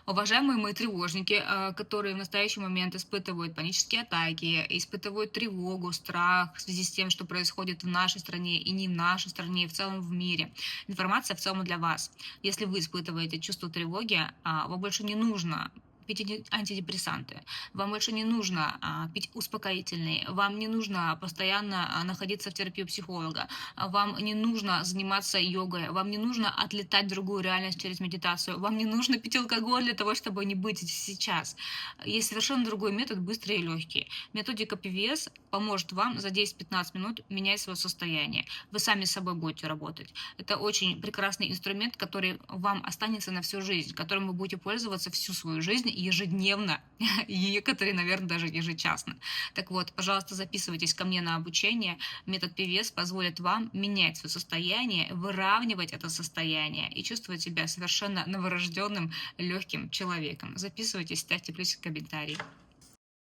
Уважаемые мои тревожники, которые в настоящий момент испытывают панические атаки, испытывают тревогу, страх в связи с тем, что происходит в нашей стране и не в нашей стране, и в целом в мире. Информация в целом для вас. Если вы испытываете чувство тревоги, вам больше не нужно пить антидепрессанты, вам больше не нужно пить успокоительные, вам не нужно постоянно находиться в терапии у психолога, вам не нужно заниматься йогой, вам не нужно отлетать в другую реальность через медитацию, вам не нужно пить алкоголь для того, чтобы не быть здесь сейчас. Есть совершенно другой метод, быстрый и легкий. Методика ПВС поможет вам за 10-15 минут менять свое состояние. Вы сами с собой будете работать. Это очень прекрасный инструмент, который вам останется на всю жизнь, которым вы будете пользоваться всю свою жизнь ежедневно, и некоторые, наверное, даже ежечасно. Так вот, пожалуйста, записывайтесь ко мне на обучение. Метод ПВС позволит вам менять свое состояние, выравнивать это состояние и чувствовать себя совершенно новорожденным, легким человеком. Записывайтесь, ставьте плюсик в комментарии.